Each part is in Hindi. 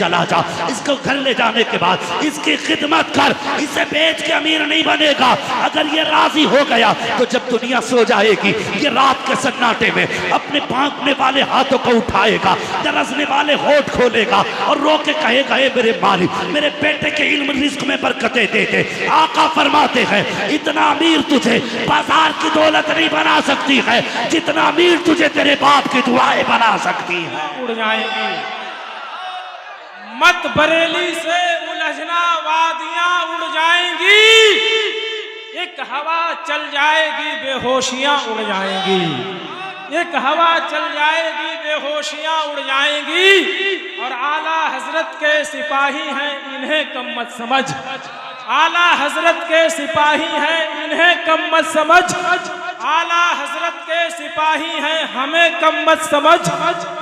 चला जा। इसको घर ले जाने के बाद इसकी खिदमत कर, इसे बेच के अमीर नहीं बनेगा। अगर ये राजी हो गया तो जब दुनिया सो जाएगी ये रात के सन्नाटे में अपने भागने वाले हाथों को उठाएगा, दरसने वाले होठ खोलेगा और रो के कहेगा, हे मेरे मालिक, मेरे बेटे के इल्म रिस्क में बरकतें दे दे। आका फरमाते हैं, इतना अमीर तुझे बाजार की दौलत नहीं बना सकती है जितना अमीर तुझे तेरे बाप की दुआएं बना सकती है। उड़ जाएंगी मत बरेली से उलझना वादियां उड़ जाएंगी, एक हवा चल जाएगी बेहोशियां उड़ जाएंगी, एक हवा चल जाएगी बेहोशियां उड़ जाएंगी। और आला हजरत के सिपाही हैं इन्हें कम मत समझ, आला हजरत के सिपाही हैं इन्हें कम मत समझ, आला हजरत के सिपाही हैं हमें कम मत समझ।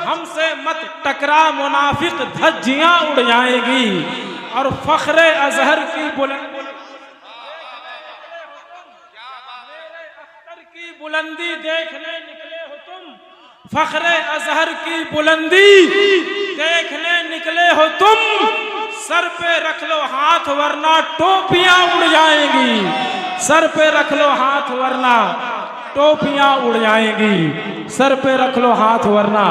हमसे मत टकरा मुनाफिक धज्जियां उड़ जाएंगी। और फख्रे अजहर की बुलंदी देखने निकले हो तुम, फख्रे अजहर की बुलंदी देखने निकले हो तुम। सर पे रख लो हाथ वरना टोपियां उड़ जाएंगी, सर पे रख लो हाथ वरना टोपियां उड़ जाएंगी, सर पे रख लो हाथ वरना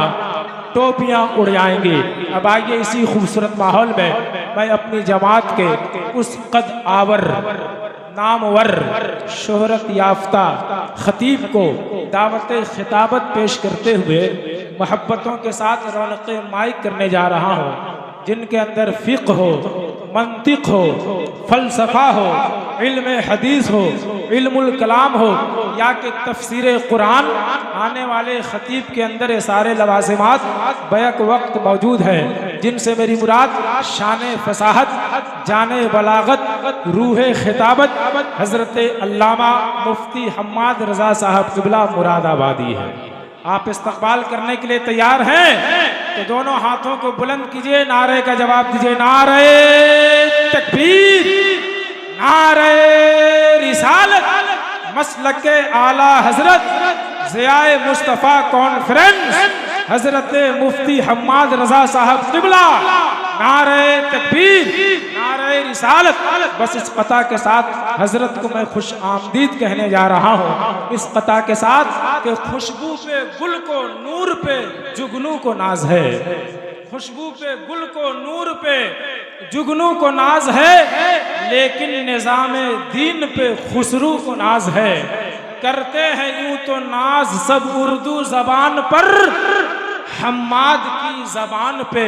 टोपियां उड़ जाएंगी। अब आइए इसी खूबसूरत माहौल में मैं अपनी जमात के उस कद आवर नामवर शोहरत याफ्ता खतीब को दावत खिताबत पेश करते हुए मोहब्बतों के साथ रौनक माइक करने जा रहा हूँ, जिनके अंदर फ़िक़्ह हो, मंतिक हो, फ़लसफ़ा हो, इल्म हदीस हो, इल्मुल कलाम हो, या कि तफसीर कुरान। आने वाले खतीब के अंदर ये सारे लवाज़िमात बैक वक्त मौजूद हैं, जिनसे मेरी मुराद शान फसाहत, जाने बलागत, रूह खिताबत हज़रत अल्लामा मुफ्ती हम्माद रज़ा साहब क़िबला मुरादाबादी है। आप इस्तक़बाल करने के लिए तैयार हैं तो दोनों हाथों को बुलंद कीजिए, नारे का जवाब दीजिए। नारे तकबीर, नारे रिसालत, मसलक आला हजरत ज़ियाए मुस्तफ़ा कॉन्फ्रेंस हजरत मुफ्ती हम्माद रज़ा साहब क़िबला। नारे तकबीर, नारे रिसालत। बस इस कता के साथ हजरत को मैं खुश आमदीद कहने जा रहा हूँ, इस कता के साथ कि खुशबू पे गुल को नूर पे जुगनू को नाज है, खुशबू पे गुल को नूर पे जुगनू को नाज है, लेकिन निज़ामे दीन पे खुसरू को नाज है। करते हैं यूं तो नाज सब उर्दू जबान पर, हम्माद की जबान पे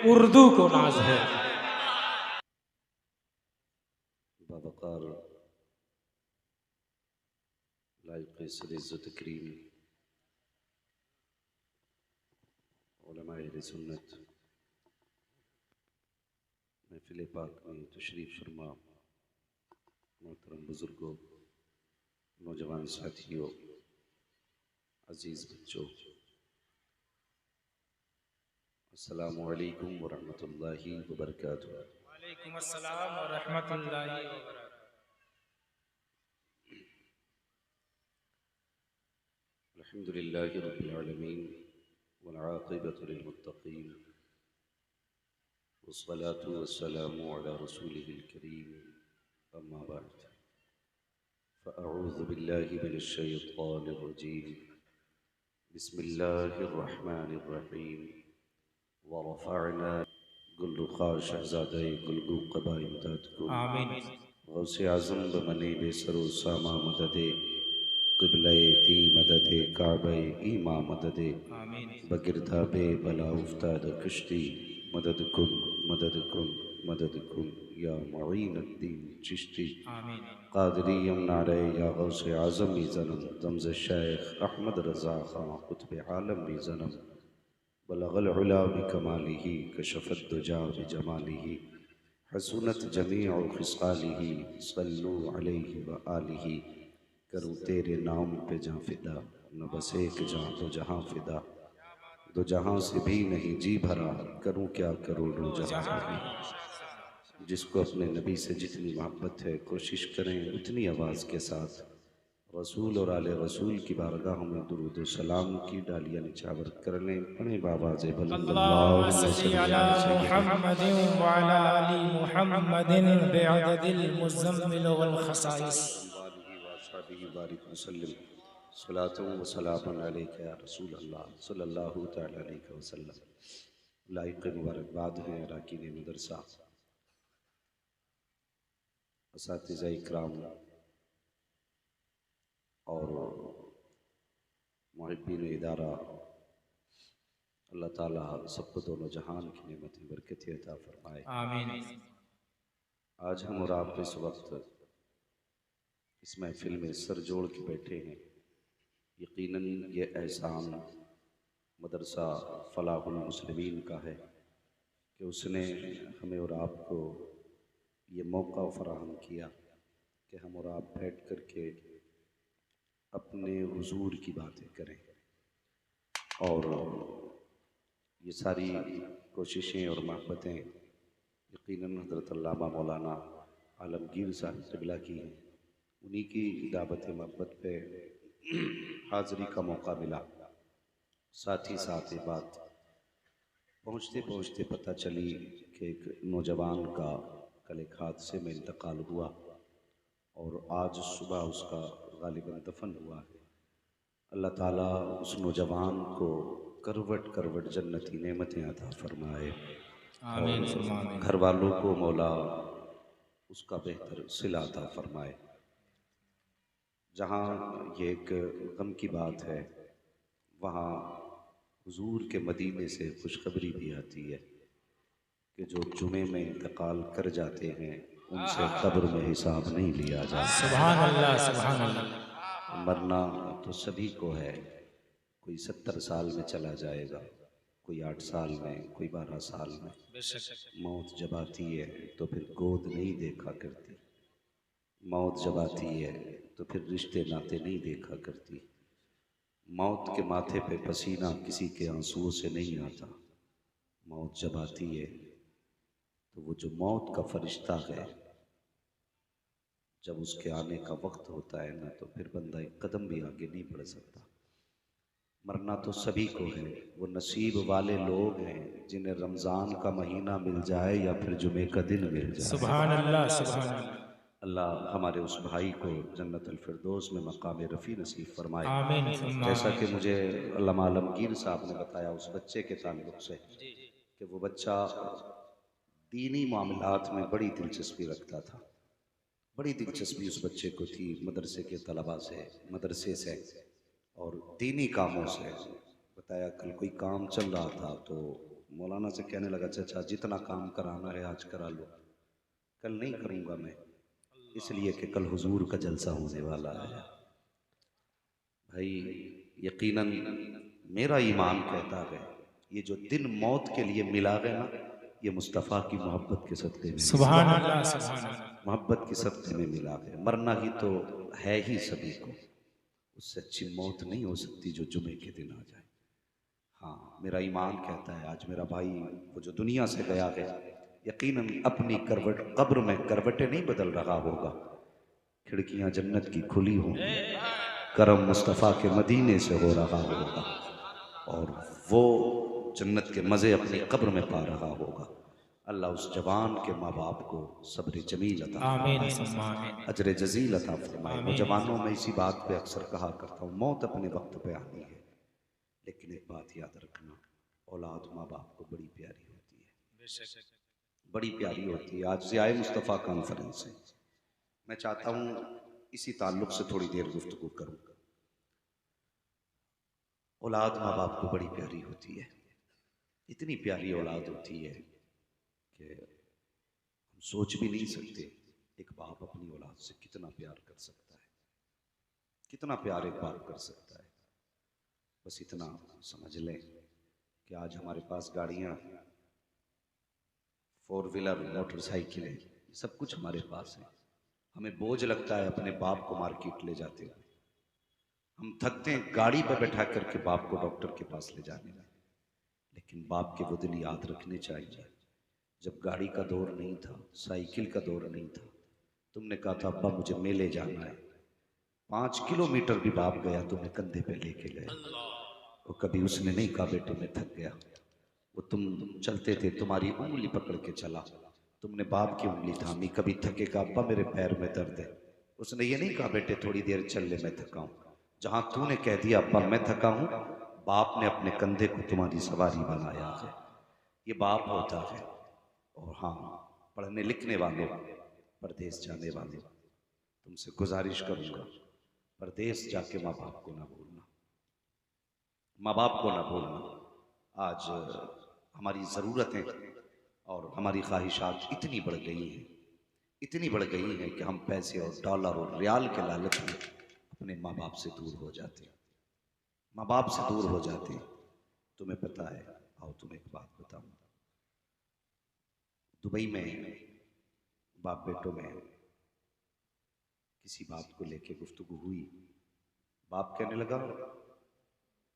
उर्दू को नाज है। बावकार लायक़ इज़्ज़त तकरीम उलमाए अहले सुन्नत महफ़िल पाक में तशरीफ़ फरमा मोहतरम बुज़ुर्गों, नौजवान साथियों, अज़ीज़ बच्चों, अस्सलामु अलैकुम व रहमतुल्लाहि व बरकातुहू। वालेकुम अस्सलाम व रहमतुल्लाहि व बरकातुहू। अल्हम्दुलिल्लाहि रब्बिल आलमीन वल आक़िबतु लिल मुत्तक़ीन वस्सलातु वस्सलामु अला रसूलिहिल करीम, अम्मा बअद। फ़अऊज़ु बिल्लाहि मिनश शैतानिर रजीम, बिस्मिल्लाहिर रहमानिर रहीम। वरफ़अना गुलरुख़ा शहज़ादे गुलगू क़बा इमदाद को आमीन। गौसे आज़म बमने बेसरो सामा मददे क़िबले ती मददे काबे ईमा मददे बगिरदाबे बला उफ्ताद कश्ती मदद कुन मदद कुन मदद कुन या मुईनुद्दीन चिश्ती क़ादिरियम नारे या गौसे आज़म भी ज़नम ज़म्ज़ शेख अहमद रज़ा ख़ां क़ुत्ब आलम भी ज़नम बलगल उला बिकमालिही कशफ़त दुजा बिजमालिही हसूनत जमीअ ख़िसालिही सल्लु अलैहि व आलिही। करूँ तेरे नाम पे जाँ फ़िदा, न बस एक जाँ दो जहाँ फ़िदा, दो जहाँ से भी नहीं जी भरा, करूँ क्या करोड़ों जहाँ भी। जिसको अपने नबी से जितनी मोहब्बत है कोशिश करें उतनी आवाज़ के साथ रसूल और आले रसूल की बारगाह में दुरूद व सलाम की डालियाँ निछावर कर लें। पढ़े बाबा से बुलंद अल्लाहुम्मा सल्ली अला मुहम्मदिन व अला आलि मुहम्मदिन बिअददिल मुज़म्मिल वल खसाइस। सलातु व सलामुन अलैका या रसूल अल्लाह सल्लल्लाहु तआला अलैहि वसल्लम। लाइक मुबारकबाद हैं अरकान मदरसा, असातिज़ा इकराम और मुहिब्बीन इदारा। अल्लाह ताला सबको दोनों जहान की नेमतें बरकतें अता फरमाए, आमीन। आज हम और आप इस वक्त इस महफिल में सर जोड़ के बैठे हैं। यकीनन ये एहसान मदरसा फलाहुल मुस्लिमीन का है कि उसने हमें और आपको ये मौका फराहम किया कि हम और आप बैठ कर के अपने हुजूर की बातें करें। और ये सारी कोशिशें और मोहब्बतें यकीनन हज़रत अल्लामा मौलाना आलमगीर साहब क़िबला की हैं। उन्हीं की दावत मोहब्बत पे हाज़री का मौका मिला। साथ ही साथ ये बात पहुँचते पहुँचते पता चली कि एक नौजवान का कल एक हादसे में इंतकाल हुआ और आज सुबह उसका गालिबन दफन हुआ है। अल्लाह ताला उस नौजवान को करवट करवट जन्नती नेमतें अता फरमाए और घर वालों को मौला उसका बेहतर सिला अता फरमाए। जहाँ ये एक गम की बात है, वहाँ हुजूर के मदीने से खुशखबरी भी आती है कि जो जुमे में इंतकाल कर जाते हैं उनसे कब्र में हिसाब नहीं लिया जाता। सुभान अल्लाह, सुभान अल्लाह। मरना तो सभी को है। कोई 70 साल में चला जाएगा, कोई 8 साल में, कोई 12 साल में। मौत जब आती है तो फिर गोद नहीं देखा करती। मौत जब आती है तो फिर रिश्ते नाते नहीं देखा करती। मौत के माथे पे पसीना किसी के आंसुओं से नहीं आता। मौत जब आती है तो वो जो मौत का फरिश्ता है, जब उसके आने का वक्त होता है ना, तो फिर बंदा एक कदम भी आगे नहीं बढ़ सकता। मरना तो सभी को है। वो नसीब वाले लोग हैं जिन्हें रमज़ान का महीना मिल जाए या फिर जुमे का दिन मिल जाए। सुभान अल्लाह, सुभान अल्लाह। अल्लाह हमारे उस भाई को जन्नतुल फिरदौस में मकाम रफ़ी नसीब फरमाए। आमीन। जैसा कि मुझे अल्लामा आलमगीर साहब ने बताया उस बच्चे के ताल्लुक़ से कि वो बच्चा दीनी मामलात में बड़ी दिलचस्पी रखता था। बड़ी दिलचस्पी उस बच्चे को थी मदरसे के तलबा से, मदरसे से और दीनी कामों से। बताया कल कोई काम चल रहा था तो मौलाना से कहने लगा, चाचा जितना काम कराना है आज करा लो, कल नहीं करूँगा मैं, इसलिए कि कल हुजूर का जलसा होने वाला है। भाई यकीनन मेरा ईमान कहता है ये जो दिन मौत के लिए मिला है ना, ये मुस्तफ़ा की मोहब्बत के सदक़े में, सुभान अल्लाह, सुभान अल्लाह। मोहब्बत के सदक़े में मिला है। मरना ही तो है ही सभी को, उससे अच्छी मौत नहीं हो सकती जो जुमे के दिन आ जाए। हाँ, मेरा ईमान कहता है आज मेरा भाई वो जो दुनिया से गया है, यकीनन अपनी करवट कब्र में करवटें नहीं बदल रहा होगा, खिड़कियां जन्नत की खुली होंगी, करम मुस्तफ़ा के मदीने से हो रहा होगा और वो जन्नत के मज़े अपनी कब्र में पा रहा होगा। अल्लाह उस जवान के माँ बाप को सब्र जमील अता फरमाए, अजर जजील अता फरमाए। वो जवानों में इसी बात पे अक्सर कहा करता हूँ, मौत अपने वक्त पे आनी है, लेकिन एक बात याद रखना, औलाद माँ बाप को बड़ी प्यारी होती है, बड़ी प्यारी होती है। आज ज़ियाए मुस्तफ़ा कॉन्फ्रेंस है, मैं चाहता हूँ इसी ताल्लुक़ से थोड़ी देर गुफ्तगू करूँ। औलाद माँ बाप को बड़ी प्यारी होती है, इतनी प्यारी औलाद होती है कि हम सोच भी नहीं सकते एक बाप अपनी औलाद से कितना प्यार कर सकता है, कितना प्यार एक बाप कर सकता है। बस इतना समझ लें कि आज हमारे पास गाड़ियाँ, 4 व्हीलर, मोटरसाइकिलें, सब कुछ हमारे पास है। हमें बोझ लगता है अपने बाप को मार्केट ले जाते हुए, हम थकते हैं गाड़ी पर बैठा करके बाप को डॉक्टर के पास ले जाने में, लेकिन बाप के वो दिन याद रखने चाहिए जब गाड़ी का दौर नहीं था, साइकिल का दौर नहीं था, तुमने कहा था अब्बा मुझे मेले जाना है, 5 किलोमीटर भी बाप गया तुम्हें कंधे पे लेके गया। वो कभी उसने नहीं कहा बेटे मैं थक गया। वो तुम चलते थे, तुम्हारी उंगली पकड़ के चला, तुमने बाप की उंगली थामी, कभी थकेगा अब्बा मेरे पैर में दर्द है। उसने ये नहीं कहा बेटे थोड़ी देर चल ले मैं थका हूं। जहां तूने कह दिया अब्बा मैं थका हूं, बाप ने अपने कंधे को तुम्हारी सवारी बनाया है। ये बाप होता है। और हाँ, पढ़ने लिखने वालों, परदेश जाने वालों, तुमसे गुजारिश करूंगा परदेश जाके माँ बाप को ना भूलना, माँ बाप को ना भूलना। आज हमारी ज़रूरतें और हमारी ख्वाहिशात इतनी बढ़ गई हैं, इतनी बढ़ गई हैं कि हम पैसे और डॉलर और रियाल के लालच में अपने माँ बाप से दूर हो जाते हैं, माँ बाप से दूर हो जाते हैं। तुम्हें पता है, आओ तुम्हें एक बात बताऊं। दुबई में बाप बेटों में किसी बात को लेके गुफ्तगू हुई। बाप कहने लगा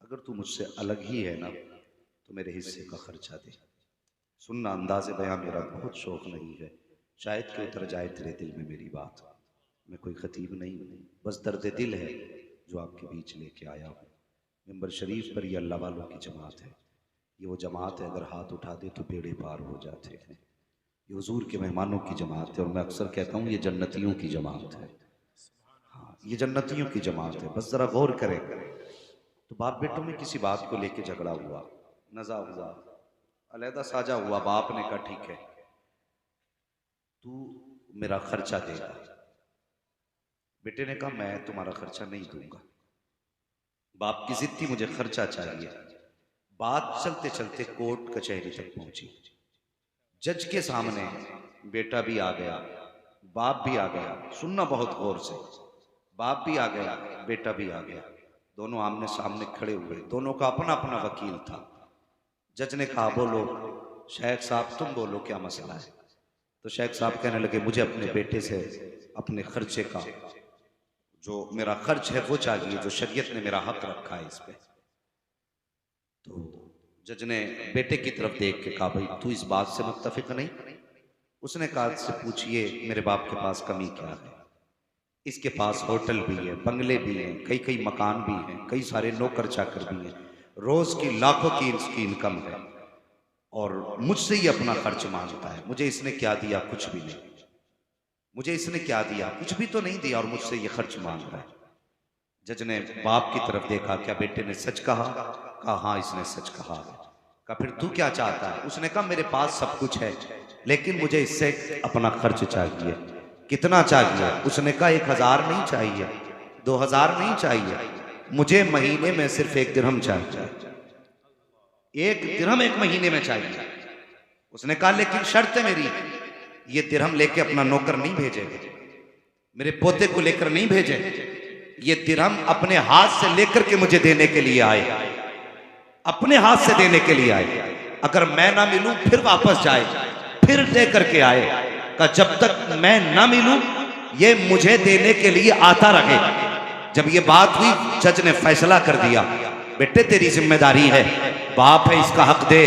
अगर तू मुझसे अलग ही है ना तो मेरे हिस्से का खर्चा दे। सुनना अंदाज़े बयां मेरा बहुत शौक नहीं है, शायद कि उतर जाए तेरे दिल में मेरी बात। मैं कोई खतीब नहीं हूँ, बस दर्द दिल है जो आपके बीच लेके आया हूँ। मिंबर शरीफ पर ये अल्लाह वालों की जमात है। ये वो जमात है अगर हाथ उठा दे तो बेड़े पार हो जाते हैं। ये हुजूर के मेहमानों की जमात है और मैं अक्सर कहता हूँ ये जन्नतियों की जमात है। हाँ, ये जन्नतियों की जमात है। बस ज़रा गौर करें। तो बाप बेटों में किसी बात को लेके झगड़ा हुआ, नज़ा हुआ, अलहदा साझा हुआ। बाप ने कहा ठीक है तू मेरा खर्चा देगा। बेटे ने कहा मैं तुम्हारा खर्चा नहीं दूंगा। बाप की जिद थी मुझे खर्चा चाहिए। बात चलते चलते कोर्ट कचहरी तक पहुंची। जज के सामने बेटा भी आ गया, बाप भी आ गया। सुनना बहुत गौर से, बाप भी आ गया, बेटा भी आ गया। दोनों आमने सामने खड़े हुए, दोनों का अपना अपना वकील था। जज ने कहा बोलो शेख साहब तुम बोलो क्या मसला है। तो शेख साहब कहने लगे मुझे अपने बेटे से अपने खर्चे का जो मेरा खर्च है वो चाहिए, जो शरीयत ने मेरा हक रखा है इस पे। तो जज ने बेटे की तरफ देख के कहा भाई तू इस बात से मुत्तफिक नहीं। उसने कहा से पूछिए मेरे बाप के पास कमी क्या है। इसके पास होटल भी है, बंगले भी हैं, कई कई मकान भी हैं, कई सारे नौकर चाकर भी हैं, रोज की लाखों की इसकी इनकम है और मुझसे ही अपना खर्च मांगता है। मुझे इसने क्या दिया? कुछ भी नहीं। मुझे इसने क्या दिया? कुछ भी तो नहीं दिया और मुझसे ये खर्च मांग रहा है। जज ने बाप की तरफ देखा, क्या बेटे ने सच कहा? कहा हाँ इसने सच कहा। कहा फिर तू क्या चाहता है? उसने कहा मेरे पास सब कुछ है लेकिन मुझे इससे अपना खर्च चाहिए। कितना चाहिए? उसने कहा 1000 नहीं चाहिए, 2000 नहीं चाहिए, मुझे महीने में सिर्फ 1 दिरहम चाहिए। 1 दिरहम 1 महीने में चाहिए। उसने कहा लेकिन शर्त है मेरी, ये दिरहम लेके अपना नौकर नहीं भेजेगा, मेरे पोते को लेकर नहीं भेजे, ये दिरहम अपने हाथ से लेकर के मुझे देने के लिए आए, अपने हाथ से देने के लिए आए। अगर मैं ना मिलूं फिर वापस जाए, फिर दे करके आए। का जब तक मैं ना मिलूं ये मुझे देने के लिए आता रहे। जब ये बात हुई जज ने फैसला कर दिया बेटे तेरी जिम्मेदारी है, बाप है इसका हक दे।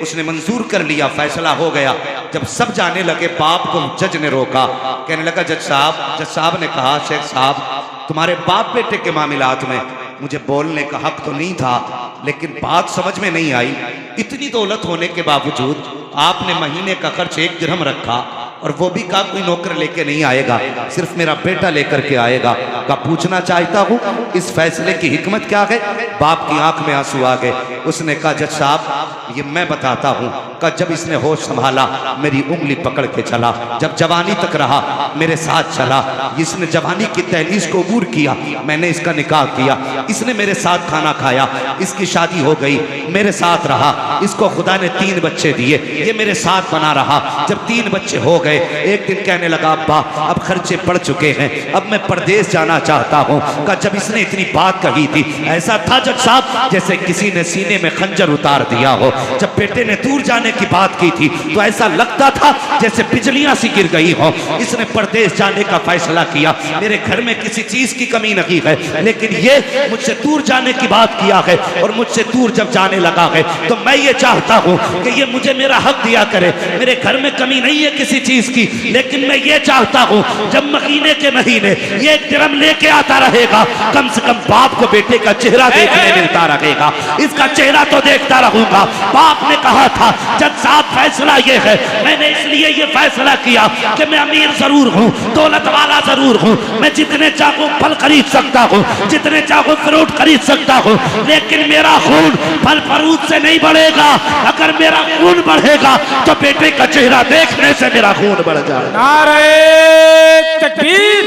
उसने मंजूर कर लिया, फैसला हो गया। जब सब जाने लगे बाप को जज ने रोका, कहने लगा जज साहब ने कहा शेख साहब तुम्हारे बाप बेटे के मामलात में मुझे बोलने का हक तो नहीं था लेकिन बात समझ में नहीं आई। इतनी दौलत होने के बावजूद आपने महीने का खर्च 1 दिरहम रखा और वो भी कहा कोई नौकर लेके नहीं आएगा, सिर्फ मेरा बेटा लेकर के आएगा। का पूछना चाहता हूँ इस फैसले की हिकमत क्या है? बाप की आंख में आंसू आ गए। उसने कहा जज साहब ये मैं बताता हूँ। का जब इसने होश संभाला मेरी उंगली पकड़ के चला, जब जवानी तक रहा मेरे साथ चला, इसने जवानी की तहलीज को अबूर किया, मैंने इसका निकाह किया, इसने मेरे साथ खाना खाया, इसकी शादी हो गई, मेरे साथ रहा, इसको खुदा ने 3 बच्चे दिए, ये मेरे साथ बना रहा। जब 3 बच्चे हो गए एक दिन कहने लगा अब्बा अब खर्चे पड़ चुके हैं, अब मैं परदेश जाना चाहता हूँ। का जब इसने इतनी बात कही थी ऐसा था जज साहब जैसे किसी ने सीने में खंजर उतार दिया हो। जब बेटे ने दूर जाने की बात की थी तो ऐसा लगता था जैसे बिजलियां सी गिर गई हो। इसने परदेश जाने का फैसला किया। मेरे घर में किसी चीज की कमी नहीं है, लेकिन ये मुझसे दूर जाने की बात किया है और मुझसे दूर जब जाने लगा है तो मैं ये चाहता हूं कि ये मुझे मेरा हक दिया करे। मेरे घर में कमी नहीं है किसी चीज की, लेकिन मैं ये चाहता हूं जब महीने के महीने ये ड्रम लेके आता रहेगा, कम से कम बाप को बेटे का चेहरा देखने मिलता रहेगा। इसका चेहरा तो देखता रहूंगा। बाप ने कहा था जज साहब फैसला ये है, मैंने इसलिए ये फैसला किया कि मैं अमीर जरूर हूँ, दौलत वाला जरूर हूँ, मैं जितने चाहूँ फल खरीद सकता हूँ, जितने चाहूँ फ्रूट खरीद सकता हूँ, लेकिन मेरा खून फल फ्रूट से नहीं बढ़ेगा। अगर मेरा खून बढ़ेगा तो बेटे का चेहरा देखने से मेरा खून बढ़ जाए। नारे तकबीर,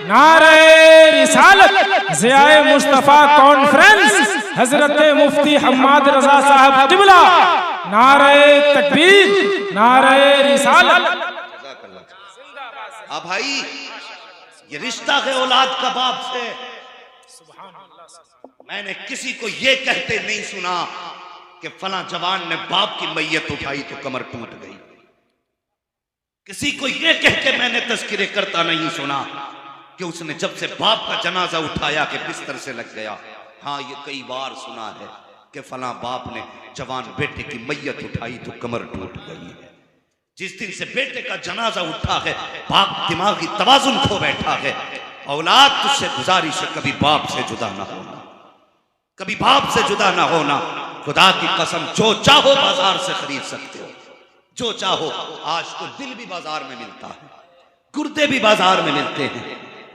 नारे रिसालत, ज़ियाए मुस्तफा कॉन्फ्रेंस, हजरत मुफ्ती हम्माद रजा साहब क़िबला, नारे तकबीर, नारे रिसालत। अब भाई ये रिश्ता है औलाद का बाप से। मैंने किसी को ये कहते नहीं सुना कि फला जवान ने बाप की मैयत उठाई तो कमर टूट गई। किसी को ये कह के मैंने तस्करे करता नहीं सुना कि उसने जब से बाप का जनाजा उठाया कि बिस्तर से लग गया। हाँ, ये कई बार सुना है कि फला बाप ने जवान बेटे की मैयत उठाई तो कमर टूट गई है। जिस दिन से बेटे का जनाजा उठा है बाप दिमागी तवाजुन खो बैठा है। औलाद तुझसे गुजारिश है कभी बाप से जुदा ना होना, कभी बाप से जुदा ना होना। खुदा की कसम जो चाहो बाजार से खरीद सकते हो, जो चाहो। आज तो दिल भी बाजार में मिलता है, गुर्दे भी बाजार में मिलते हैं,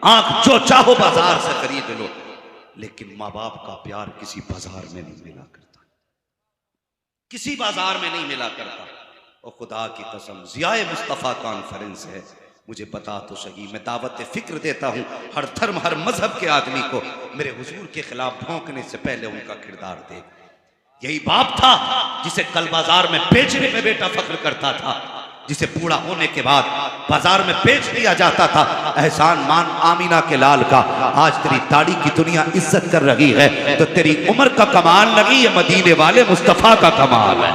आंख जो चाहो बाजार से खरीद लो, लेकिन माँ बाप का प्यार किसी बाजार में नहीं मिला करता, किसी बाजार में नहीं मिला करता। और खुदा की कसम ज़ियाए मुस्तफ़ा कॉन्फ्रेंस है, मुझे बता तो सही। मैं दावत फिक्र देता हूँ हर धर्म हर मजहब के आदमी को, मेरे हुजूर के खिलाफ भौंकने से पहले उनका किरदार देख। यही बाप था जिसे कल बाजार में बेचने पे बेटा फख्र करता था, जिसे बूढ़ा होने के बाद बाजार में बेच दिया जाता था। एहसान मान आमीना के लाल का, आज तेरी दाढ़ी की दुनिया इज्जत कर रही है तो तेरी उम्र का कमाल नहीं, ये मदीने वाले मुस्तफा का कमाल है,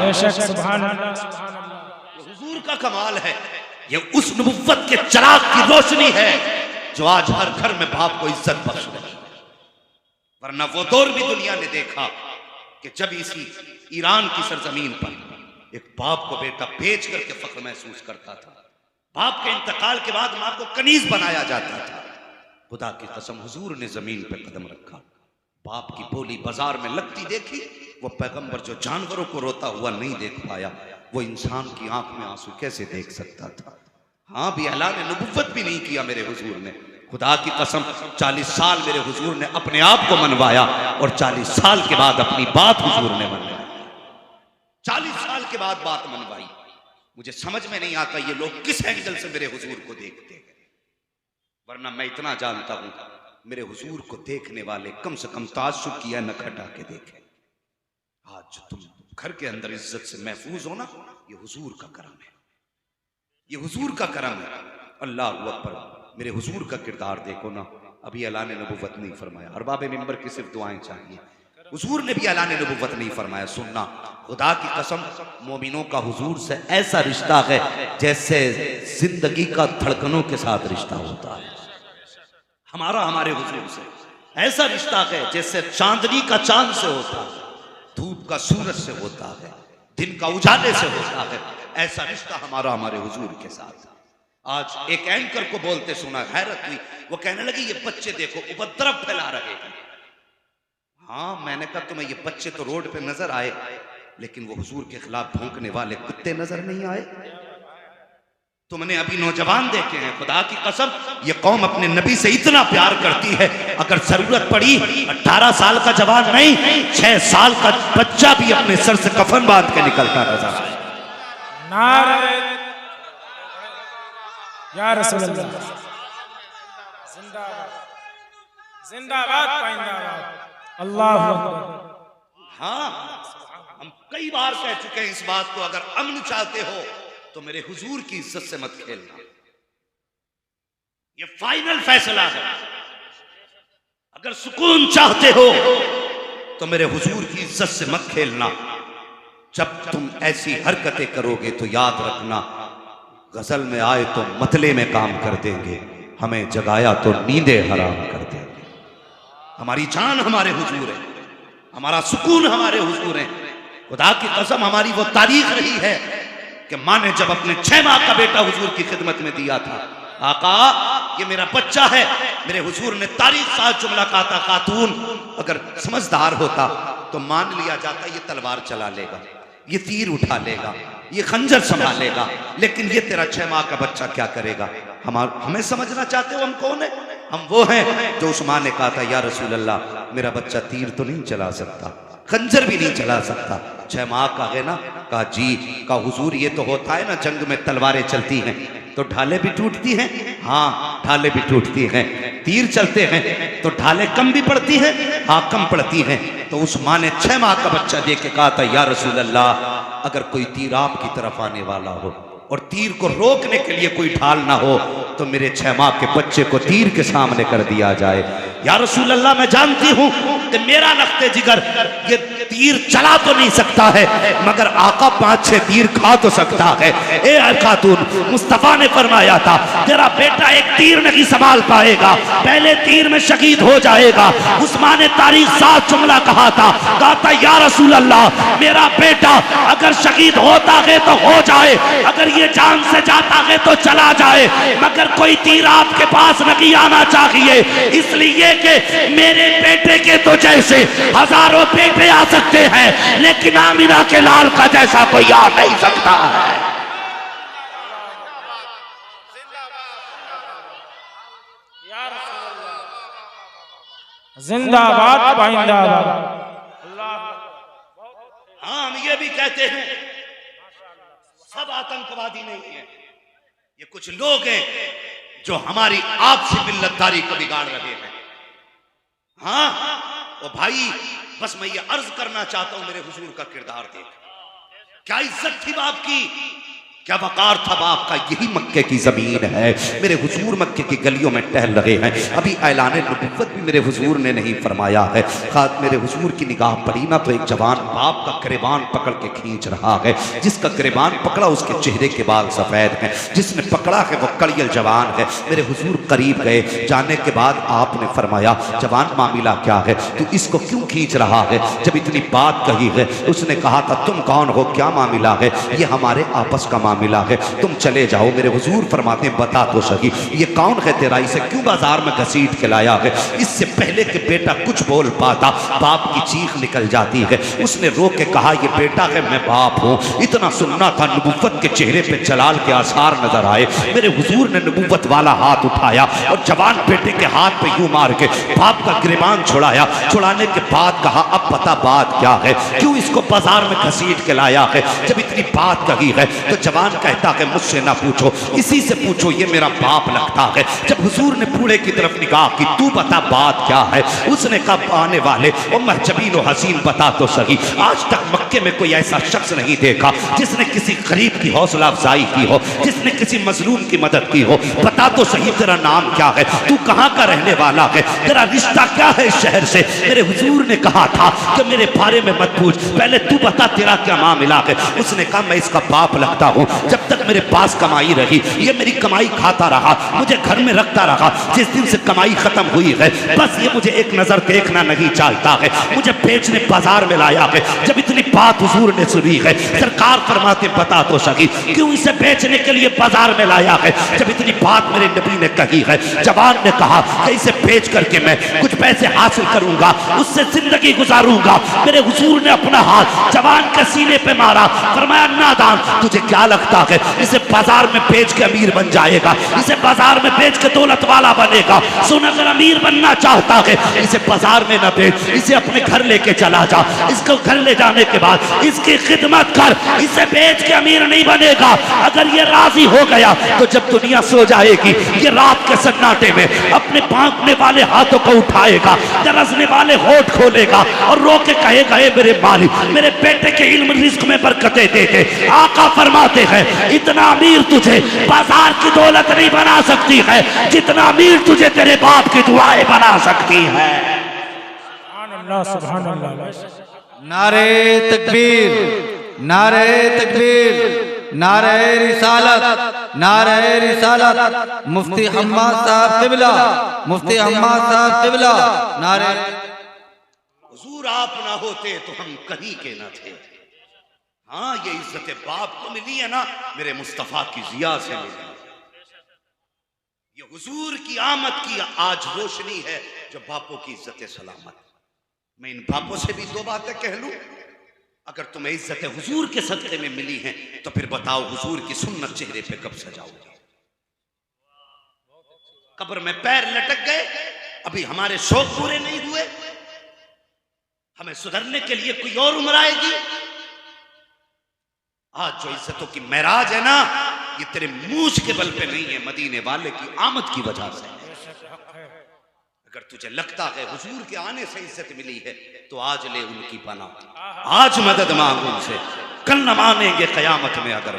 हुजूर का कमाल है। ये उस नबुव्वत के चिराग की रोशनी है जो आज हर घर में बाप को इज्जत बख्श रही है। वरना वो दौर भी दुनिया ने देखा कि जब इसी ईरान की सरजमीन पर एक बाप को बेटा बेच करके फख्र महसूस करता था। बाप के इंतकाल के बाद मां को कनीज बनाया जाता था। खुदा की कसम हुजूर ने जमीन पर कदम रखा, बाप की बोली बाजार में लगती देखी। वो पैगंबर जो जानवरों को रोता हुआ नहीं देख पाया, वो इंसान की आंख में आंसू कैसे देख सकता था। हाँ, भी ऐलान नबुव्वत भी नहीं किया मेरे हुजूर ने। खुदा की कसम 40 साल मेरे हुजूर ने अपने आप को मनवाया और 40 साल के बाद अपनी बात हुजूर ने मनवाई। 40 साल के बाद बात मनवाई। मुझे समझ में नहीं आता ये लोग किस एंगल से मेरे हुजूर को देखते हैं, वरना मैं इतना जानता हूं मेरे हुजूर को देखने वाले कम से कम ताज्जुब किया न खटा के देखें। आज जो तुम घर के अंदर इज्जत से महफूज हो ना, ये हुजूर का करम है, ये हुजूर का करम है। अल्लाह अकबर। मेरे हुजूर का किरदार देखो ना, अभी ऐलान नबुव्वत नहीं फरमाया, अरबाब मिंबर की सिर्फ दुआएं चाहिए। हुजूर ने भी ऐलान नबुव्वत नहीं फरमाया। सुनना, खुदा की कसम मोमिनों का हुजूर से ऐसा रिश्ता है जैसे जिंदगी का धड़कनों के साथ रिश्ता होता है। हमारा हमारे हुजूर से ऐसा रिश्ता है जैसे चांदनी का चांद से होता है, धूप का सूरज से होता है, दिन का उजाले से होता है। ऐसा रिश्ता हमारा हमारे हुजूर के साथ। आज एक एंकर को बोलते सुना, हैरत हुई। वो कहने लगी ये बच्चे देखो उपद्रव फैला रहे हैं। हाँ, मैंने कहा तुम्हें ये बच्चे तो रोड पे नजर आए, लेकिन वो हुजूर के खिलाफ भौंकने वाले कुत्ते नजर नहीं आए। तुमने अभी नौजवान देखे हैं, खुदा की कसम ये कौम अपने नबी से इतना प्यार करती है, अगर जरूरत पड़ी 18 साल का जवान नहीं 6 साल का बच्चा भी अपने सर से कफन बांध के निकलता नजर आए। नारे या रसूल अल्लाह, जिंदाबाद जिंदाबाद पाइंदाबाद, अल्लाह अकबर। हाँ, हम कई बार कह चुके हैं इस बात को, अगर अमन चाहते हो तो मेरे हुजूर की इज्जत से मत खेलना। ये फाइनल फैसला है। अगर सुकून चाहते हो तो मेरे हुजूर की इज्जत से मत खेलना। जब तुम ऐसी हरकतें करोगे तो याद रखना, गजल में आए तो मतले में काम कर देंगे, हमें जगाया तो नींदें हराम कर देंगे। हमारी जान हमारे हुजूर है, हमारा सुकून हमारे हुजूर है। खुदा की कसम हमारी वो तारीख रही है कि माँ ने जब अपने 6 माह का बेटा हुजूर की खिदमत में दिया था, आका ये मेरा बच्चा है, मेरे हुजूर ने तारीख साथ जुमला कहा था, खातून अगर समझदार होता तो मान लिया जाता ये तलवार चला लेगा, ये तीर उठा लेगा, ये खंजर संभालेगा, लेकिन ये तेरा 6 माह का बच्चा क्या करेगा। हमें समझना चाहते हो हम कौन है? हम वो हैं जो उस माँ ने कहा था, या रसूल अल्लाह मेरा बच्चा तीर तो नहीं चला सकता, खंजर भी नहीं चला सकता। 6 माह का है ना? कहा जी। कहा हुजूर ये तो होता है ना, जंग में तलवारें चलती हैं तो ढालें भी टूटती हैं। हाँ ढालें भी टूटती हैं। तीर चलते हैं तो ढालें कम भी पड़ती हैं, हाँ कम पड़ती हैं। तो उस माँ ने 6 माह का बच्चा देख के कहा था, या रसूल अल्लाह अगर कोई तीर आपकी तरफ आने वाला हो और तीर को रोकने के लिए कोई ढाल ना हो तो मेरे 6 माह के बच्चे को तीर के सामने कर दिया जाए। या रसूल अल्लाह मैं जानती हूं कि मेरा लख्ते जिगर ये तीर चला तो नहीं सकता है, मगर आका 5-6 तीर खा तो सकता है। ए खातून, मुस्तफा ने फरमाया था तेरा बेटा एक तीर नहीं संभाल पाएगा, पहले तीर में शहीद हो जाएगा। उस्मान ने तारीख साथ जुमला कहा था या रसूल अल्लाह मेरा बेटा अगर शहीद होता है तो हो जाए, अगर ये जान से जाता है तो चला जाए, मगर कोई तीर आपके पास नहीं आना चाहिए, इसलिए कि मेरे बेटे के तो जैसे हजारों बेटे आ सकते हैं, लेकिन आमिना के लाल का जैसा कोई आ नहीं सकता है। जिंदाबाद पाइंदाबाद। हाँ हम ये भी कहते हैं सब आतंकवादी नहीं है, ये कुछ लोग हैं जो हमारी आपसी मिल्लतदारी को बिगाड़ रहे हैं। हाँ ओ भाई, बस मैं ये अर्ज करना चाहता हूं, मेरे हुजूर का किरदार देख, क्या इज्जत थी बाप की, क्या वकार था बाप का। यही मक्के की जमीन है, मेरे हुजूर मक्के की गलियों में टहल रहे हैं। अभी ऐलान नबुव्वत भी मेरे हुजूर ने नहीं फरमाया है। खास मेरे हुजूर की निगाह पड़ी ना तो एक जवान बाप का गिरबान पकड़ के खींच रहा है। जिसका गिरबान पकड़ा उसके चेहरे के बाल सफेद हैं, जिसने पकड़ा है वो कड़ियल जवान है। मेरे हुजूर करीब गए, जाने के बाद आपने फरमाया जवान मामला क्या है, तू इसको क्यों खींच रहा है। जब इतनी बात कही है उसने कहा था तुम कौन हो, क्या मामला है। ये हमारे आपस का मिला है, तुम चले जाओ। मेरे हुजूर फरमाते बता तो सही ये कौन है तेरा, इसे क्यों बाजार में घसीट के लाया है। इससे पहले कि बेटा कुछ बोल पाता बाप की चीख निकल जाती है। उसने रो के कहा ये बेटा है, मैं बाप हूं। इतना सुनना था, नबुव्वत के चेहरे पे जलाल के आसार नजर आए। मेरे हुजूर ने नबुव्वत वाला हाथ उठाया और जवान बेटे के हाथ पे यूं मार के बाप का गिरबान छुड़ाया। छुड़ाने के बाद कहा अब पता बात क्या है, क्यों इसको बाजार में घसीट के लाया है। जब इतनी बात कही है तो जवान कहता है मुझसे ना पूछो, इसी से पूछो, ये मेरा बाप लगता है। जब हुजूर ने बूढ़े की तरफ निगाह की, तू बता बात क्या है। उसने कहा आने वाले उम्र जबीन और हसीन बता तो सही, आज तक मक्के में कोई ऐसा शख्स नहीं देखा जिसने किसी गरीब की हौसला अफजाई की हो, जिसने किसी मजलूम की मदद की हो। बता तो सही तेरा नाम क्या है, तू कहाँ का रहने वाला है, तेरा रिश्ता क्या है इस शहर से। मेरे हुजूर ने कहा था कि मेरे बारे में मत पूछ, पहले तू बता तेरा क्या मामला है। उसने कहा मैं इसका बाप लगता हूँ, जब तक मेरे पास कमाई रही ये मेरी कमाई खाता रहा, मुझे घर में रखता रहा। जिस दिन से कमाई खत्म हुई है बस ये मुझे एक नजर देखना नहीं चाहता है, मुझे बेचने बाजार में लाया है। जब इतनी बात हुजूर ने सुनी है, सरकार फरमाते बता तो सही क्यों इसे बेचने के लिए बाजार में लाया है। जब इतनी बात मेरे नबी ने कही है, जवान ने कहा कि इसे बेच करके मैं कुछ पैसे हासिल करूंगा, उससे जिंदगी गुजारूंगा। मेरे हुजूर ने अपना हाथ जवान के सीने पे मारा, फरमाया नादान तुझे क्या लगता है इसे बाजार में बेच के अमीर बन जाएगा, इसे बाजार में बेच के दौलत वाला बनेगा। सुन अगर अमीर बनना चाहता है इसे बाजार में न बेच, इसे अपने घर लेके चला जा। इसको घर ले जाने के बाद इसकी खिदमत कर, इसे बेच के अमीर नहीं बनेगा। अगर ये राजी हो गया तो जब दुनिया सो जाएगी ये रात के सन्नाटे में अपने भागने वाले हाथों को उठाएगा, तरसने वाले होठ खोलेगा और रो के कहेगा मेरे मालिक मेरे बेटे के इल्म रिस्क में बरकतें दे दे। आका फरमाते हैं इतना अमीर तुझे बाजार की दौलत नहीं बना सकती है जितना अमीर तुझे तेरे बाप की दुआएं बना सकती है। सुभान अल्लाह, सुभान अल्लाह। नारे तकबीर, नारे तकबीर, नारे रिसालत, नारे रिसालत। मुफ्ती हम्माद साहब क़िबला, मुफ्ती हम्माद साहब क़िबला, नारे। हुजूर आप ना होते तो हम कहीं के ना थे। हाँ, ये इज्जत बाप को मिली है ना, मेरे मुस्तफा की जिया से मिली। ये हुजूर की आमद की आज रोशनी है जो बापों की इज्जत सलामत। मैं इन बापों से भी दो बातें कह लूं, अगर तुम्हें इज्जत हुजूर के सदक़े में मिली है तो फिर बताओ हुजूर की सुन्नत चेहरे पे कब सजाओगे? कब्र में पैर लटक गए, अभी हमारे शौक पूरे नहीं हुए, हमें सुधरने के लिए कोई और उम्र आएगी। आज जो इज्जतों की महराज है ना, ये तेरे मूछ के बल पे नहीं है, मदीने वाले की आमद की वजह से। अगर तुझे लगता है हुजूर के आने से इज्जत मिली है तो आज ले उनकी पनाह, आज मदद मांग उनसे। कल न मानेंगे कयामत में अगर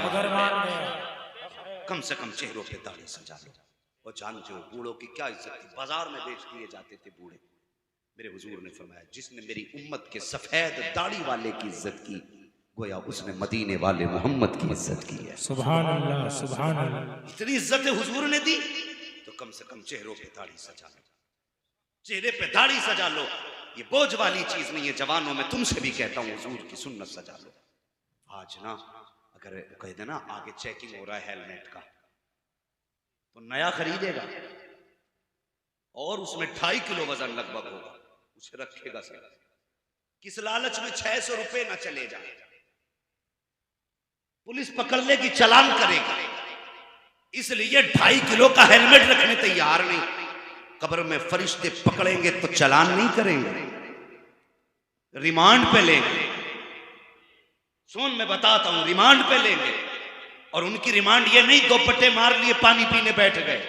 कम से कम चेहरों पे दाढ़ी सजा लो। और जानते हो बूढ़ों की क्या इज्जत थी, बाजार में बेच दिए जाते थे बूढ़े। मेरे हुजूर ने फरमाया, जिसने मेरी उम्मत के सफेद दाढ़ी वाले की इज्जत की, गोया उसने मदीने वाले मोहम्मद की इज्जत की है। सुभान अल्लाह, सुभान अल्लाह। इतनी इज्जत हुजूर ने दी तो कम से कम चेहरों पे दाढ़ी सजा लो, चेहरे पे दाढ़ी सजा लो। ये बोझ वाली चीज नहीं है। जवानों में तुमसे भी कहता हूं, हुजूर की सुन्नत सजा लो। आज ना अगर कह देना आगे चेकिंग हो रहा है हेलमेट का, तो नया खरीदेगा और उसमें 2.5 किलो वजन लगभग होगा, उसे रखेगा सर। किस लालच में 600 रुपए ना चले जाए, पुलिस पकड़ लेगी, चालान करेगी, इसलिए 2.5 किलो का हेलमेट रखने तैयार नहीं। कब्र में फरिश्ते पकड़ेंगे तो चालान नहीं करेंगे, रिमांड पे लेंगे। सुन, मैं बताता हूं, रिमांड पे लेंगे। और उनकी रिमांड ये नहीं 2 पट्टे मार लिए पानी पीने बैठ गए।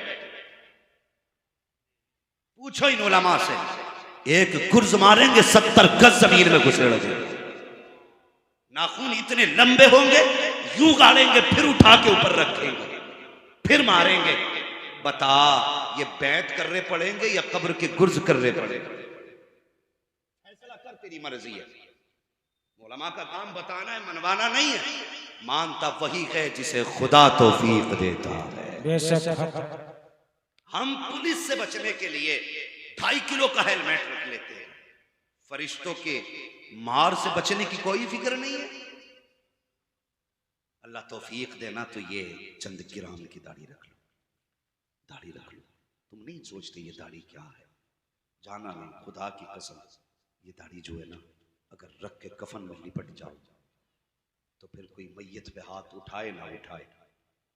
पूछो इन उलमा से, एक गुर्ज मारेंगे 70 गज जमीन में घुसेड़ेंगे। नाखून इतने लंबे होंगे, यूं गाड़ेंगे, फिर उठा के ऊपर रखेंगे, फिर मारेंगे। बता, ये बैत करने पड़ेंगे या कब्र के गुर्ज करने पड़ेंगे? फैसला कर, तेरी मर्जी है। उलमा का काम बताना है, मनवाना नहीं है। मानता वही है जिसे खुदा तौफीक देता है। हम पुलिस से बचने के लिए 2.5 किलो का हेलमेट रख लेते हैं, फरिश्तों के मार से बचने की कोई फिक्र नहीं है। अल्लाह तौफीक देना तो ये चंद गिराम की दाढ़ी रख लो, दाढ़ी रख लो। तुम नहीं सोचते ये दाढ़ी क्या है, जाना नहीं। खुदा की कसम, ये दाढ़ी जो है ना, अगर रख के कफन में लिपट जाओ तो फिर कोई मैयत पे हाथ उठाए ना उठाए,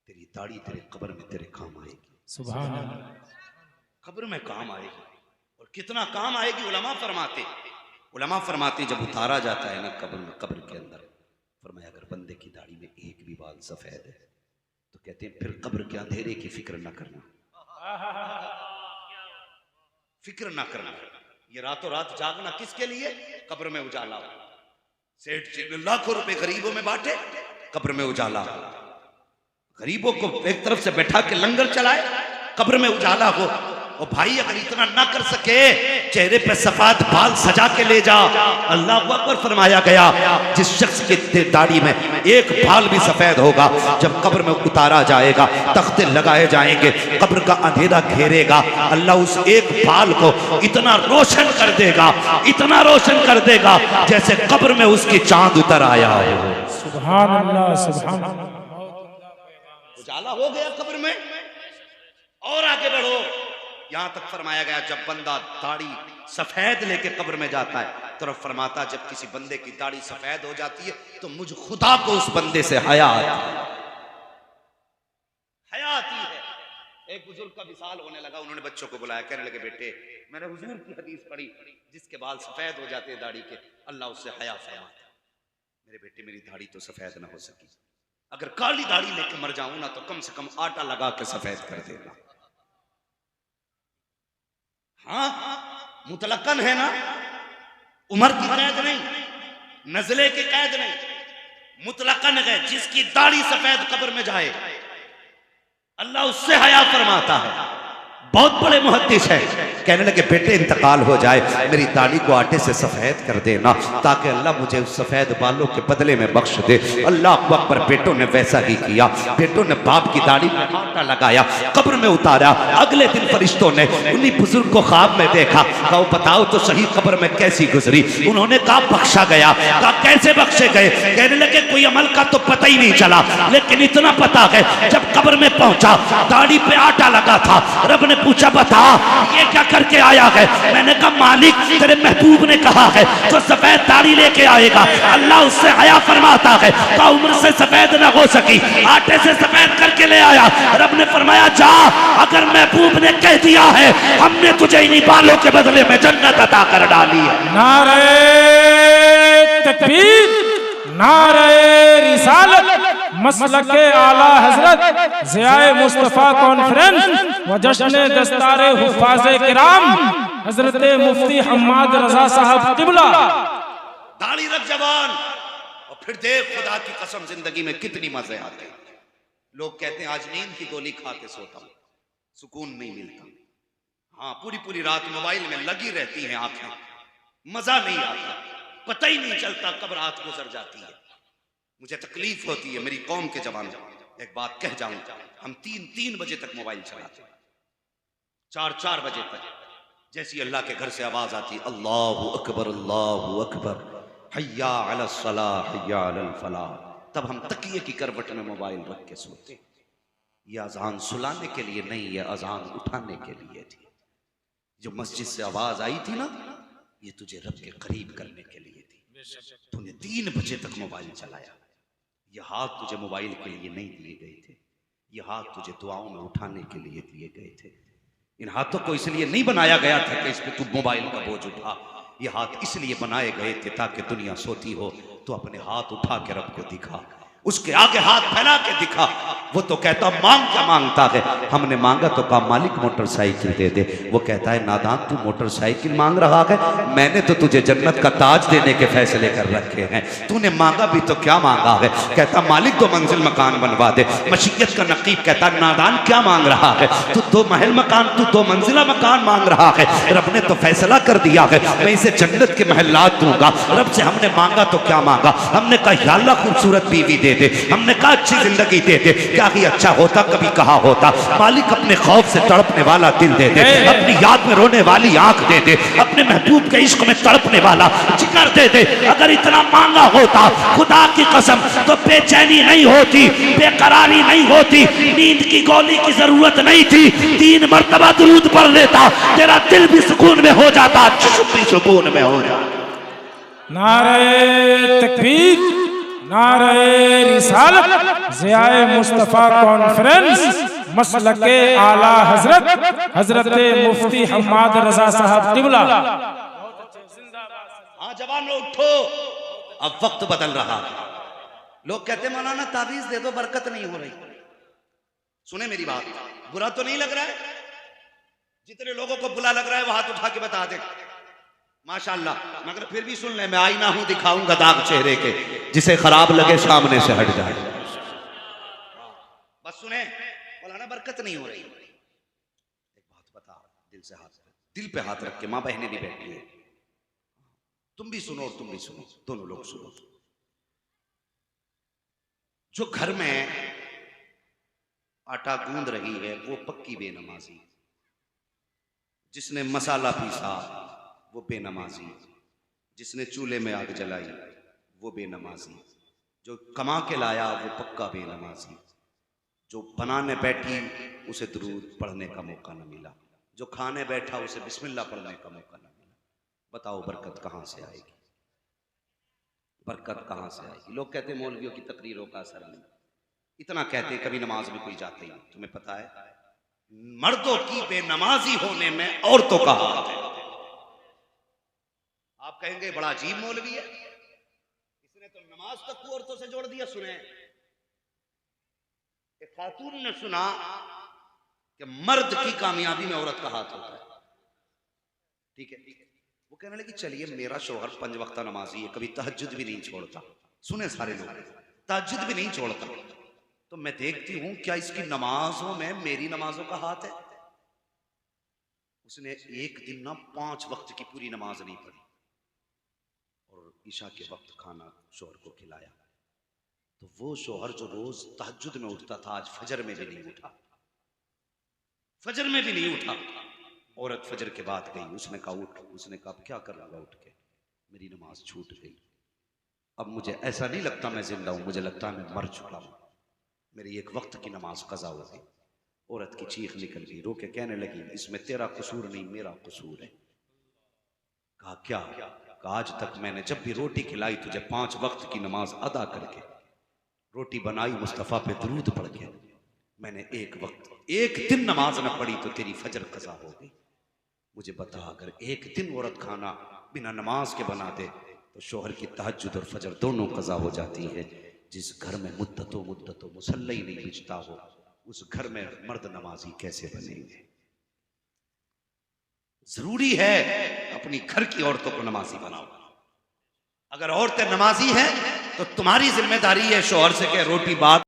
तेरी दाढ़ी तेरे कब्र में तेरे काम आएगी। सुभान अल्लाह, कब्र में काम आएगी। और कितना काम आएगी, उलमा फरमाते जब उतारा जाता है ना कब्र के अंदर, फरमाया अगर बंदे की दाढ़ी में एक भी बाल सफेद है तो कहते हैं फिर कब्र के अंधेरे की फिक्र ना करना, फिक्र ना करना। ये रातों रात जागना किसके लिए? कब्र में उजाला हो। सेठ जी ने लाखों रुपए गरीबों में बांटे, कब्र में उजाला हो। गरीबों को एक तरफ से बैठा के लंगर चलाए, कब्र में उजाला हो। और भाई अगर इतना ना कर सके, चेहरे पे सफेद बाल सजा के ले जा। अल्लाह अकबर फरमाया गया, जिस शख्स के दाढ़ी में एक बाल भी सफेद होगा, जब कब्र में उतारा जाएगा, तख्ते लगाए जाएंगे, कब्र का अंधेरा घेरेगा, अल्लाह उस एक बाल को इतना रोशन कर देगा, इतना रोशन कर देगा जैसे कब्र में उसकी चांद उतर आया हो। सुभान अल्लाह, सुभान अल्लाह। उजाला हो गया कब्र में। और आगे बढ़ो, यहां तक फरमाया गया जब बंदा दाढ़ी सफेद लेके कब्र में जाता है, तो फरमाता जब किसी बंदे की दाढ़ी सफेद हो जाती है तो मुझ खुदा को उस बंदे से हया आती है। एक बुजुर्ग का विसाल होने लगा, उन्होंने बच्चों को बुलाया, कहने लगे बेटे मैंने हुजूर की हदीस पढ़ी, जिसके बाल सफेद हो जाते हैं दाढ़ी के, अल्लाह उससे हया फरमाता है। मेरे बेटे मेरी दाढ़ी तो सफेद ना हो सकी, अगर काली दाढ़ी लेके मर जाऊं ना तो कम से कम आटा लगा के सफेद कर देगा। हाँ, मुतलक्कन है ना, उम्र की कैद नहीं, नजले की कैद नहीं, मुतलक्कन है। जिसकी दाढ़ी सफेद कब्र में जाए अल्लाह उससे हया फरमाता है। बहुत बड़े मुहद्दिस है। कहने लगे बेटे इंतकाल हो जाए, मेरी दाढ़ी को आटे से सफ़ेद कर देना ताकि अल्लाह मुझे उस सफ़ेद बालों के बदले में बख्श दे। अल्लाह अकबर। बेटों ने वैसा ही किया। बेटों ने बाप की दाढ़ी में आटा लगाया, कब्र में उतारा। अगले दिन फरिश्तों ने उन्हीं बुजुर्ग को ख्वाब में देखा। कहा बताओ तो सही कब्र में कैसी गुजरी। उन्होंने कहा बख्शा गया। कहा कैसे बख्शे गए। कहने लगे कोई अमल का तो पता ही नहीं चला, लेकिन इतना पता है जब कब्र में पहुंचा दाढ़ी पे आटा लगा था। रब ने पूछा बता ये क्या करके आया है। मैंने कहा मालिक तेरे महबूब ने कहा है तो सफेद दाढ़ी लेके आएगा। अल्लाह उससे हया फरमाता है। का उम्र से सफेद ना हो सकी, आटे से सफेद करके ले आया। रब ने फरमाया जा, अगर महबूब ने कह दिया है हमने तुझे इन्हीं बालों के बदले में जन्नत अता कर डाली है। नारे तकबीर, नारे रिसालत, मसलके आला हजरत ज़ियाए मुस्तफ़ा कॉन्फ्रेंस व जश्न दस्तारे हुफ़ाज़े किराम हजरत मुफ्ती हम्माद रजा साहब क़िबला। दाढ़ी रख जवान और फिर देख खुदा की कसम जिंदगी में कितनी मजे आते हैं। लोग कहते हैं आज नींद की गोली खा के सोता हूं, सुकून नहीं मिलता। हाँ पूरी पूरी रात मोबाइल में लगी रहती हैं आंखें, मजा नहीं आता, पता ही नहीं चलता कब रात गुजर जाती है। मुझे तकलीफ होती है मेरी कौम के जवान। एक बात कह जाऊं, हम 3-3 बजे तक मोबाइल चलाते, 4-4 बजे तक। जैसी अल्लाह के घर से आवाज आती अल्लाहु अकबर अल्लाहु अकबर, हय्या अलस सलाह हय्या अलल फलाह, तब हम तकिए की करवट में मोबाइल रख के सोते। यह अजान सुलाने के लिए नहीं, यह अजान उठाने के लिए थी। जो मस्जिद से आवाज आई थी ना, ये तुझे रब के करीब करने के लिए थी। तूने 3 बजे तक मोबाइल चलाया। ये हाथ तुझे मोबाइल के लिए नहीं दिए गए थे, ये हाथ तुझे दुआओं में उठाने के लिए दिए गए थे। इन हाथों को इसलिए नहीं बनाया गया था कि इस पे तू मोबाइल का बोझ उठा। ये हाथ इसलिए बनाए गए थे ताकि दुनिया सोती हो तो अपने हाथ उठा के रब को दिखा, उसके आगे हाथ फैला के दिखा। वो तो कहता मांग क्या मांगता है। हमने मांगा तो कहा मालिक मोटरसाइकिल दे दे। वो कहता है नादान तू मोटरसाइकिल मांग रहा है, मैंने तो तुझे जन्नत का ताज देने के फैसले कर रखे हैं। तूने मांगा भी तो क्या मांगा है। कहता मालिक 2 मंजिल मकान बनवा दे। मशीयत का नकीब कहता नादान क्या मांग रहा है, तू 2 महल मकान, तू 2 मंजिला मकान मांग रहा है। रब ने तो फैसला कर दिया है मैं इसे जन्नत के महलात दूंगा। रब से हमने मांगा तो क्या मांगा। हमने कहा या अल्लाह खूबसूरत बीवी दे दे, हमने कहा अच्छी जिंदगी दे दे। क्या ही अच्छा होता कभी कहा होता। मालिक अपने खौफ से तड़पने वाला दिल दे दे, अपनी याद में रोने वाली आंख दे दे, अपने महबूब के इश्क में तड़पने वाला जिगर दे दे। अगर इतना मांगा होता खुदा की कसम तो बेचैनी नहीं होती, बेकरारी नहीं होती, नींद की गोली की जरूरत नहीं थी। 3 मरतबा दुरूद पढ़ लेता, तेरा दिल भी सुकून में हो जाता, जिस्म भी सुकून में हो जाता। नारे तकबीर, नारे रिसालत, ज़ियाए मुस्तफ़ा कॉन्फ्रेंस मसलके आला हजरत हजरत मुफ्ती हम्माद रजा साहब क़िबला। हाँ जवान लोग उठो, अब वक्त बदल रहा है। लोग कहते मौलाना ताबीज दे दो बरकत नहीं हो रही। सुने मेरी बात, बुरा तो नहीं लग रहा है। जितने लोगों को बुरा लग रहा है वो हाथ उठा के बता दे माशाअल्लाह। मगर फिर भी सुन ले, मैं आईना हूं दिखाऊंगा दाग चेहरे के, जिसे खराब लगे सामने से हट जाए। बस सुने मौलाना बरकत नहीं हो रही। एक बात बता, दिल से हाथ, दिल पे हाथ रख के, मां बहनें भी बैठी है, तुम भी सुनो और तुम भी सुनो, दोनों लोग सुनो। जो घर में आटा गूंद रही है वो पक्की बेनमाजी, जिसने मसाला पीसा वो बेनमाजी, जिसने चूल्हे में आग जलाई वो बेनमाजी, जो कमा के लाया वो पक्का बेनमाजी, जो बनाने बैठी उसे दुरूद पढ़ने का मौका न मिला, जो खाने बैठा उसे बिस्मिल्लाह पढ़ने का मौका न मिला। बताओ बरकत कहाँ से आएगी, बरकत कहाँ से आएगी। लोग कहते मौलवियों की तकरीरों का असर नहीं, इतना कहते कभी नमाज में कोई जाते ही। तुम्हें पता है मर्दों की बेनमाजी होने में औरतों का हाथ है। आप कहेंगे बड़ा अजीब मौलवी है, इसने तो नमाज तक को औरतों से जोड़ दिया। सुने, एक खातून ने सुना कि मर्द की कामयाबी में औरत का हाथ होता है। ठीक है, वो कहने लगी चलिए मेरा शौहर 5 वक्त नमाजी है, कभी तहज्जुद भी नहीं छोड़ता। सुने सारे लोग, तहज्जुद भी नहीं छोड़ता, तो मैं देखती हूं क्या इसकी नमाजों में मेरी नमाजों का हाथ है। उसने एक दिन ना 5 वक्त की पूरी नमाज नहीं पढ़ी और ईशा के वक्त खाना शोहर को खिलाया। तो वो शोहर जो रोज तहज्जुद में उठता था, आज फजर में भी नहीं उठा, फजर में भी नहीं उठा। औरत फजर के बाद गई, उसने कहा उठ। उसने कहा अब क्या कर लूंगा उठ के, मेरी नमाज छूट गई। अब मुझे ऐसा नहीं लगता मैं जिंदा हूं, मुझे लगता है मैं मर चुका हूं, मेरी एक वक्त की नमाज कज़ा हो गई। औरत की चीख निकल गई, रो के कहने लगी इसमें तेरा कसूर नहीं मेरा कसूर है। कहा क्या? कहा आज तक मैंने जब भी रोटी खिलाई तुझे 5 वक्त की नमाज अदा करके, रोटी बनाई मुस्तफ़ा पे दरूद पढ़ के, मैंने एक वक्त एक दिन नमाज न पढ़ी तो तेरी फजर कज़ा हो गई। मुझे बता अगर एक दिन औरत खाना बिना नमाज के बना दे तो शोहर की तहज्जुद और फजर दोनों कज़ा हो जाती है। जिस घर में मुद्दतों मुसल्ला ही नहीं बिछता हो उस घर में मर्द नमाजी कैसे बनेंगे? जरूरी है अपनी घर की औरतों को नमाजी बनाओ। अगर औरतें नमाजी हैं तो तुम्हारी जिम्मेदारी है शोहर से कह रोटी बात